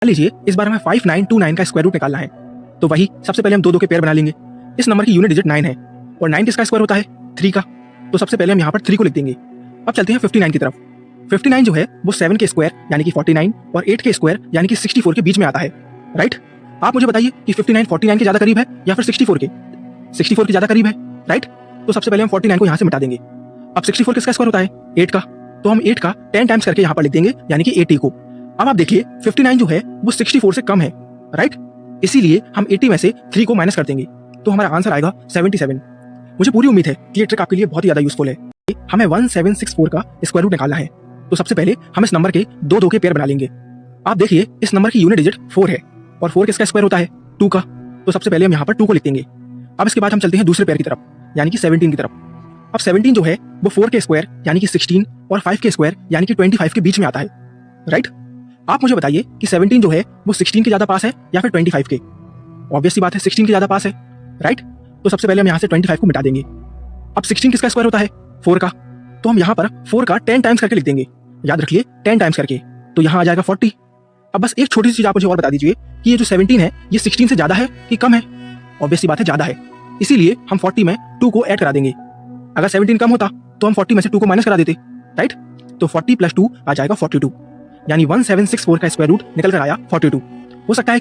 मान लीजिए इस बार हमें 5929 का स्क्वायर रूट निकालना है, तो वही सबसे पहले हम दो दो के पेयर बना लेंगे। इस नंबर की यूनिट डिजिट 9 है और 9 किसका स्क्वायर होता है 3 का, तो सबसे पहले हम यहाँ पर 3 को लिख देंगे। अब चलते हैं 59 की तरफ। 59 जो है वो 7 के स्क्वायर यानी कि 49 और 8 के स्क्वायर यानी कि 64 के बीच में आता है, राइट। आप मुझे बताइए कि 59 49 के ज्यादा करीब है या फिर 64 के? 64 के ज्यादा करीब है, राइट। तो सबसे पहले हम 49 को यहाँ से मिटा देंगे। अब 64 किसका स्क्वायर होता है 8 का, तो हम 8 का 10 टाइम्स करके यहाँ पर लिख देंगे यानी कि 80 को। अब आप देखिए 59 जो है वो 64 से कम है, राइट, इसीलिए हम 80 में से 3 को माइनस कर देंगे, तो हमारा आंसर आएगा 77। मुझे पूरी उम्मीद है कि ये ट्रिक आपके लिए बहुत ही ज्यादा यूजफुल है। हमें 1764 का स्क्वायर रूट निकालना है, तो सबसे पहले हम इस नंबर के दो दो के पेयर बना लेंगे। आप देखिए इस नंबर की यूनिट डिजिट 4 है और 4 किसका स्क्वायर होता है 2 का, तो सबसे पहले हम यहाँ पर 2 को लिख देंगे। अब इसके बाद हम चलते हैं दूसरे पेयर की तरफ यानी कि 17 की तरफ। अब 17 जो है वो 4 के स्क्वायर यानी कि 16 और 5 के स्क्वायर यानी कि 25 के बीच में आता है, राइट। आप मुझे बताइए कि 17 जो है वो 16 के ज्यादा पास है या फिर 25 के? ऑब्वियस सी बात है 16 के ज्यादा पास है, राइट। तो सबसे पहले हम यहाँ से 25 को मिटा देंगे। अब 16 किसका स्क्वायर होता है 4 का, तो हम यहाँ पर 4 का 10 टाइम्स करके लिख देंगे, याद रखिए 10 टाइम्स करके, तो यहाँ आ जाएगा 40। अब बस एक छोटी सी चीज आप मुझे और बता दीजिए कि ये जो 17 है ये 16 से ज्यादा है कि कम है? ऑब्वियस सी बात है ज्यादा है, इसीलिए हम 40 में 2 को ऐड करा देंगे। अगर 17 कम होता तो हम 40 में से 2 को माइनस करा देते, राइट। तो 40 + 2 आ जाएगा 42, यानी 1764 का स्क्वायर रूट निकल कर आया 42। हो सकता है